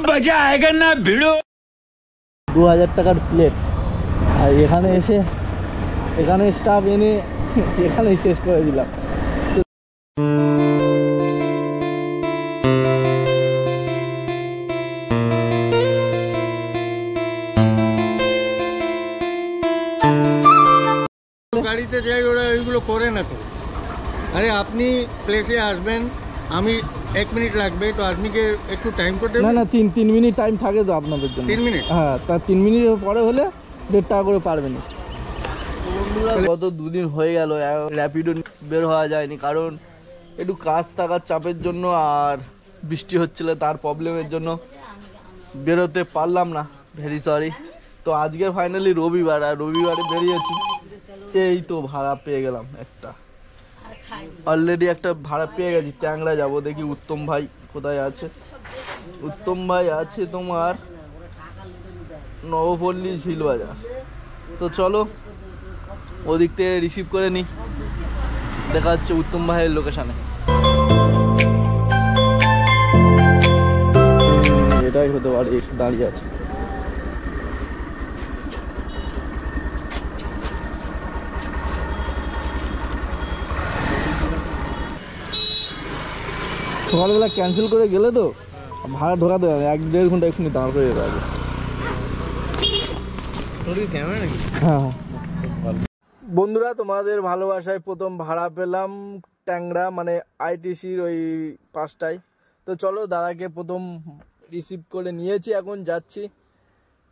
मजा आएगा ना भिड़ो। 2000 টাকার প্লেট, আর এখানে স্টাফ এনে এখানেই শেষ করে দিলাম। গাড়িতে যাই ওরা ওইগুলো করে না তো। আরে আপনি প্লেসে আসবেন, আমি 1 মিনিট লাগবে, তো আপনিকে একটু টাইম করে দেবেন। না 3 মিনিট টাইম থাকে তো আপনাদের জন্য। 3 মিনিট? হ্যাঁ, তার 3 মিনিটের পরে হলে 1.5 টাকা করে পারবেন। গত 2 দিন হয়ে গেল র্যাপিডো বের হওয়া যায়নি, কারণ একটু কাজ থাকার চাপের জন্য আর বৃষ্টি হচ্ছিল তার প্রবলেমের জন্য বেরোতে পারলাম না। Very sorry. তো আজকে ফাইনালি রবিবার, আর রবিবারে বেরিয়েছি। এই তো ভাড়া পেয়ে গেলাম একটা, অলরেডি একটা ভাড়া পেয়ে গেছি। ট্যাংরা যাব, দেখি উত্তম ভাই কোথায় আছে। উত্তম ভাই আছে তোমার নবপল্লী ঝিলবাজার। তো চলো ওদিক থেকে রিসিভ করে নিই, দেখা হচ্ছে উত্তম ভাইয়ের লোকেশানে। এটাই হতে পারে, দাঁড়িয়ে আছে। সকালবেলা ক্যান্সেল করে গেলে তো ভাড়া ঢোকাতে হবে, 1-1.5 ঘন্টা এক্ষুনি দাঁড় করে যেতে হবে। হ্যাঁ বন্ধুরা, তোমাদের ভালোবাসায় প্রথম ভাড়া পেলাম ট্যাংরা, মানে আইটিসির ওই 5টায়। তো চলো দাদাকে প্রথম রিসিভ করে নিয়েছি, এখন যাচ্ছি।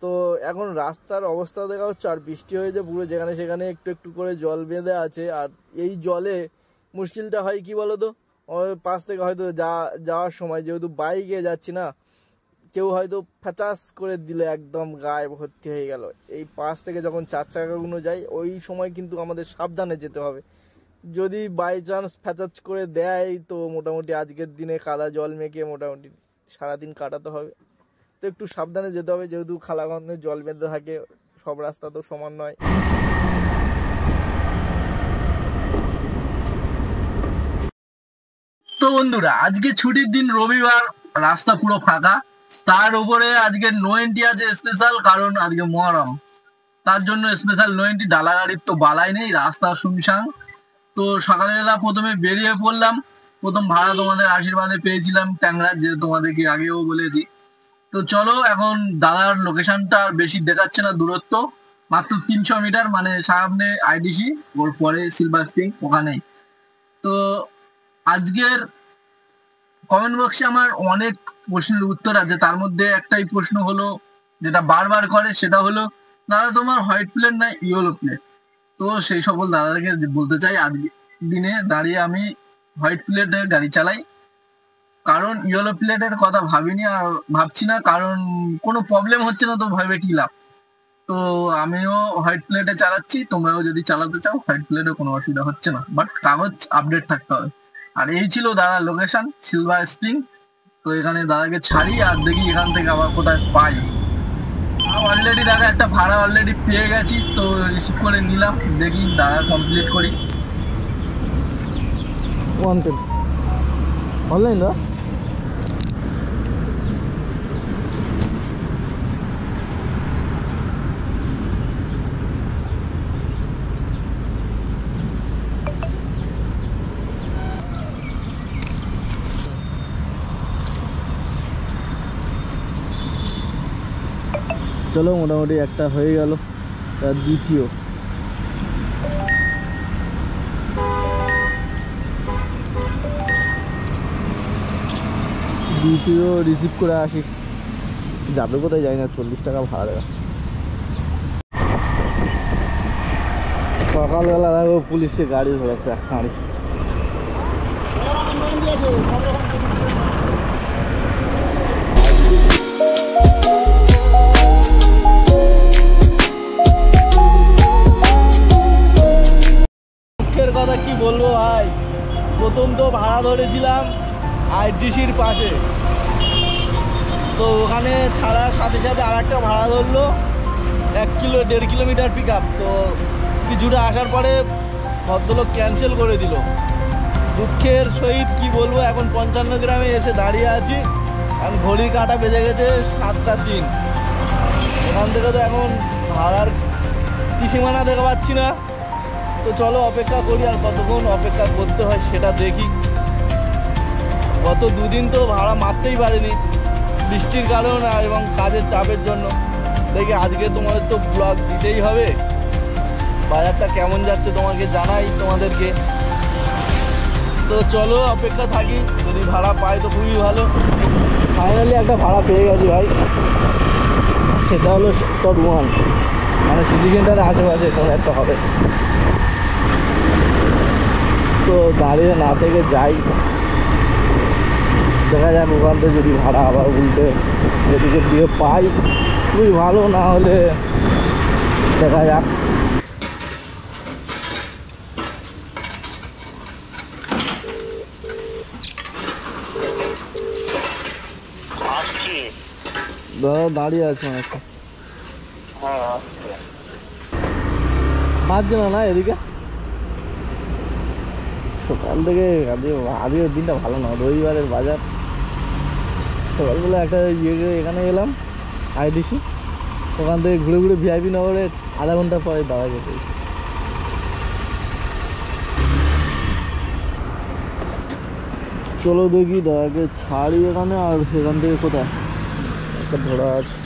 তো এখন রাস্তার অবস্থা দেখা হচ্ছে, আর বৃষ্টি হয়েছে পুরো, যেখানে সেখানে একটু একটু করে জল বেঁধে আছে। আর এই জলে মুশকিলটা হয় কি বলো তো, পাশ থেকে হয়তো যাওয়ার সময় যেহেতু বাইকে যাচ্ছি না, কেউ হয়তো ফ্যাচাস করে দিল, একদম গায়ে ভর্তি হয়ে গেল। এই পাশ থেকে যখন 4 চাকাগুলো যায় ওই সময় কিন্তু আমাদের সাবধানে যেতে হবে। যদি বাই চান্স ফ্যাচাস করে দেয় তো মোটামুটি আজকের দিনে কাদা জল মেখে মোটামুটি সারাদিন কাটাতে হবে। তো একটু সাবধানে যেতে হবে, যেহেতু খালাগঞ্জে জল বেঁধে থাকে, সব রাস্তা তো সমান নয়। তো বন্ধুরা, আজকে ছুটির দিন, রবিবার, রাস্তা পুরো ফাঁকা। তার উপরে আজকে নো এন্ট্রি আছে স্পেশাল, কারণ আজকে মহরম, তার জন্য স্পেশাল নো এন্ট্রি। ডালা গাড়ির তো বালাই নেই, রাস্তা শুনশান। তো সকালবেলা প্রথমে বেরিয়ে পড়লাম। প্রথম ভাড়া তোমাদের আশীর্বাদে পেয়েছিলাম ট্যাংরা, যে তোমাদেরকে আগেও বলেছি। তো চলো, এখন দাদার লোকেশনটা বেশি দেখাচ্ছে না, দূরত্ব মাত্র 300 মিটার, মানে সামনে আইডিসি, ওর পরে সিলভার স্প্রিং, ওখানেই। তো আজকের কমেন্ট বক্সে আমার অনেক প্রশ্নের উত্তর আছে, তার মধ্যে একটাই প্রশ্ন হলো, যেটা বারবার করে, সেটা হলো দাদা তোমার হোয়াইট প্লেট না ইয়েলো প্লেট? তো সেই সকল দাদাদেরকে বলতে চাই, আজকে দিনে দাঁড়িয়ে আমি হোয়াইট প্লেটের গাড়ি চালাই, কারণ ইয়েলো প্লেটের কথা ভাবিনি আর ভাবছি না, কারণ কোনো প্রবলেম হচ্ছে না, তো ভেবে কি লাভ। তো আমিও হোয়াইট প্লেটে চালাচ্ছি, তোমরাও যদি চালাতে চাও হোয়াইট প্লেটে কোনো অসুবিধা হচ্ছে না, বাট কাগজ আপডেট থাকতে হবে। আর এই ছিল দাদার লোকেশন, সিলভার স্প্রিং। তো এখানে দাদাকে ছাড়ি আর দেখি এখান থেকে আবার কোথায় পাই। অলরেডি দাদা একটা ভাড়া অলরেডি পেয়ে গেছি, তো রিসিভ করে নিলাম, দেখি দাদা কমপ্লিট করি। অনলাইন দা চলো, মোটামুটি একটা হয়ে গেল। দ্বিতীয় রিসিভ করে আসি, যাবে কোথায় যাই না, 40 টাকা ভাড়া দেখাচ্ছে। সকালবেলা দেখো পুলিশে গাড়ি ধরেছে, এক গাড়ি। কথা কি বলবো ভাই, প্রথম তো ভাড়া ধরেছিলাম আইটিসির পাশে, তো ওখানে ছাড়ার সাথে সাথে আর একটা ভাড়া ধরলো 1-1.5 কিলোমিটার পিক আপ। তো কিছুটা আসার পরে ভদ্রলোক ক্যান্সেল করে দিল। দুঃখের সহিত কি বলবো, এখন 55 গ্রামে এসে দাঁড়িয়ে আছি। এখন ঘড়ি কাটা বেজে গেছে 7:03। এখান থেকে তো এখন ভাড়ার ত্রিসীমানা দেখা পাচ্ছি না। তো চলো অপেক্ষা করি, আর কতক্ষণ অপেক্ষা করতে হয় সেটা দেখি। গত দুদিন তো ভাড়া মারতেই পারিনি বৃষ্টির কারণ এবং কাজের চাপের জন্য। দেখি আজকে তোমাদের তো ব্লগ দিতেই হবে। বাজারটা কেমন যাচ্ছে তোমাকে জানাই তোমাদেরকে। তো চলো অপেক্ষা থাকি, যদি ভাড়া পাই তো খুবই ভালো। ফাইনালি একটা ভাড়া পেয়ে গেছি ভাই, সেটা হলো সেক্টর 1, মানে সিটি সেন্টারের আশেপাশে কোনো একটা হবে। তো দাঁড়িয়ে না থেকে যাই, দেখা যাক ওখান থেকে যদি ভাড়া আবার উল্টে এদিকের দিকে পাই খুবই ভালো, না হলে দেখা যাক। দাদা দাঁড়িয়ে আছে অনেকটা, বাজছে না এদিকে। সকাল থেকে আজকের দিনটা ভালো না, রবিবারের বাজার। সকালবেলা একটা এখানে এলাম আইডিসি, ওখান থেকে ঘুরে ঘুরে ভিআইপি নগরে আধা ঘন্টা পরে দাঁড়া গেছে। চলো দেখি দাদাকে ছাড়ি এখানে, আর সেখান থেকে কোথায় একটা ধরা আছে।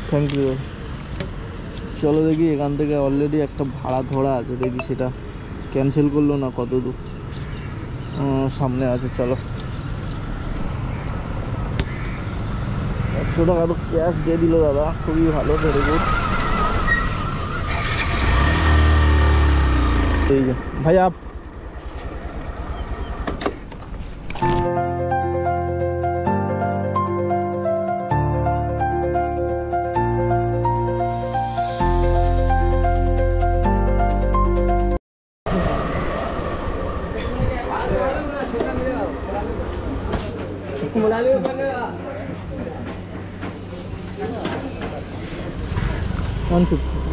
Thank you. চলো দেখি, এখান থেকে অলরেডি একটা ভাড়া ধরা আছে, দেখি সেটা ক্যান্সেল করলো না কত দূর সামনে আছে। চলো 100 টাকা তো ক্যাশ দিয়ে দিল দাদা, খুবই ভালো, ভেরি গুড। এই যে ভাই আপ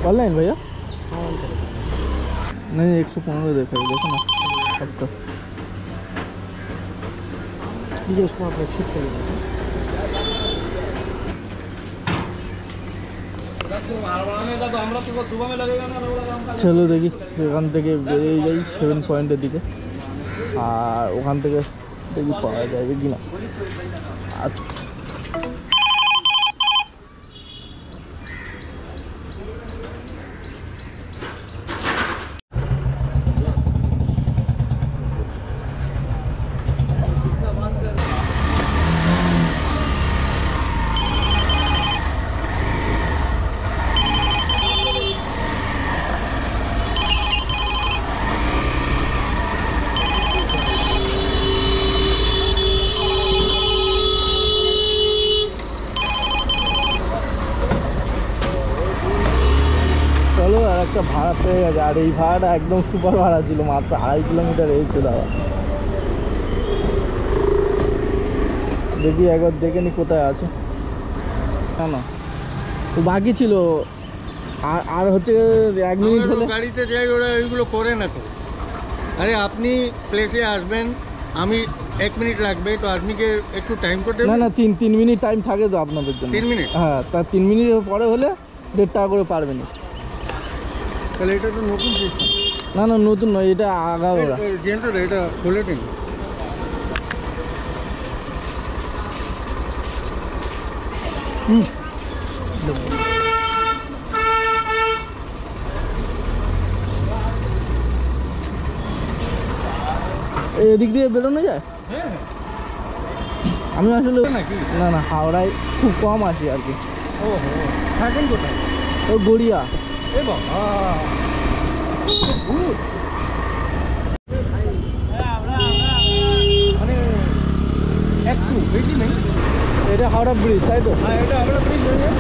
ऑनलाइन भैया नहीं 115 देखा है, देखो ना सबका ये उसको आप एक्सेप्ट करिए। চলো দেখি এখান থেকে বেরিয়ে যাই 7 পয়েন্টের দিকে, আর ওখান থেকে দেখি পাওয়া যাবে কিনা। আচ্ছা একটা ভাড়া পেয়ে গেছে, আর এই ভাড়াটা একদম সুপার ভাড়া ছিল, মাত্র 2.5 কিলোমিটার এসেছে দাদা। দেখি একবার দেখে নি কোথায় আছে। না না তো বাকি ছিল, আর হচ্ছে 1 মিনিট হলে গাড়িতে যাই, ওরা ওইগুলো করে না তো। আরে আপনি প্লেসে আসবেন, আমি 1 মিনিট লাগবে, তো আপনিকে একটু টাইম করতে। না না 3 মিনিট টাইম থাকে তো আপনাদের জন্য। 3 মিনিট? হ্যাঁ, তার 3 মিনিটের পরে হলে 1.5 টাকা করে পারবেন। তাহলে এটা তো নতুন সিস্টেম। না না নতুন নয়, এটা আগাগোড়া জেন্টার, এটা খুলে দিন। এদিক দিয়ে বেরোনো যায়। আমি আসলে না না হাওড়ায় খুব কম আসি আর কি। ও থাকেন কোথায়? ও গড়িয়া। এ বাবা, মানে একটু বেশি নেই। এটা হাওড়া ব্রিজ তাই তো? হ্যাঁ, এটা হাওড়া ব্রিজ হয়ে যায়।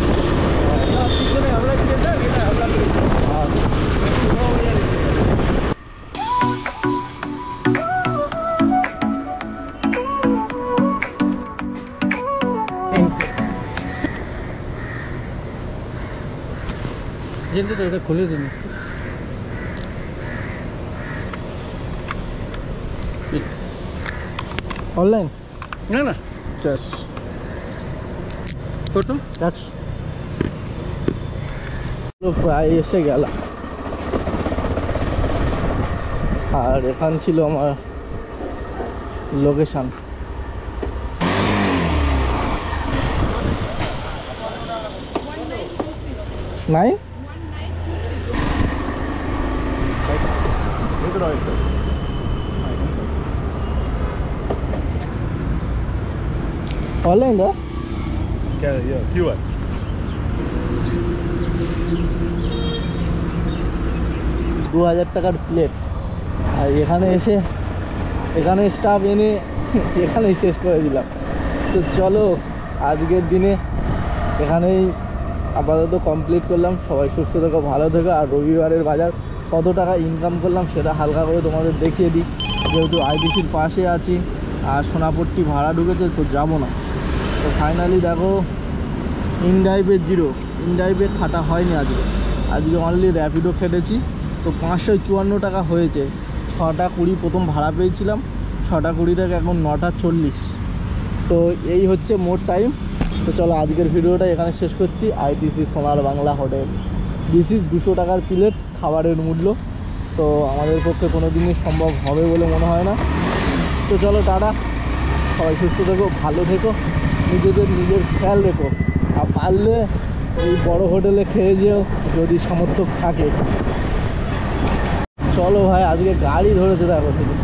পিছনে হাওড়া ব্রিজ, এটা হাওড়া ব্রিজ। জেন্টে তো এটা খুলে দিন। অনলাইন না না ক্যাশ কত ক্যাশ প্রায় এসে গেলাম। আর এখান ছিল আমার লোকেশান। নাই অনলাইন দা QR. 2000 টাকার প্লেট। আর এখানে এসে এখানে স্টাফ এনে এখানেই শেষ করে দিলাম। তো চলো আজকের দিনে এখানেই আপাতত কমপ্লিট করলাম। সবাই সুস্থ থেকো, ভালো থেকো। আর রবিবারের বাজার কত টাকা ইনকাম করলাম সেটা হালকা করে তোমাদের দেখিয়ে দিই। যেহেতু আইটিসির পাশে আছি আর সোনাপট্টি ভাড়া ঢুকেছে তো যাবো না। তো ফাইনালি দেখো ইনড্রাইভের জিরো, ইনড্রাইভে খাটা হয়নি আজকে অনলি র্যাপিডো খেটেছি। তো 554 টাকা হয়েছে। 6টা 20 প্রথম ভাড়া পেয়েছিলাম, 6টা 20 থেকে এখন 9টা 40। তো এই হচ্ছে মোট টাইম। তো চলো আজকের ভিডিওটা এখানে শেষ করছি। আইটিসি সোনার বাংলা হোটেল, দিস ইজ 200 টাকার প্লেট খাবারের মূল্য। তো আমাদের পক্ষে কোনো দিনই সম্ভব হবে বলে মনে হয় না। তো চলো টাটা, সবাই সুস্থ থেকো, ভালো থেকো, নিজের খেয়াল রেখো। আর পারলে এই বড় হোটেলে খেয়ে যেও যদি সামর্থ্য থাকে। চলো ভাই, আজকে গাড়ি ধরেছে দেখো শুধু।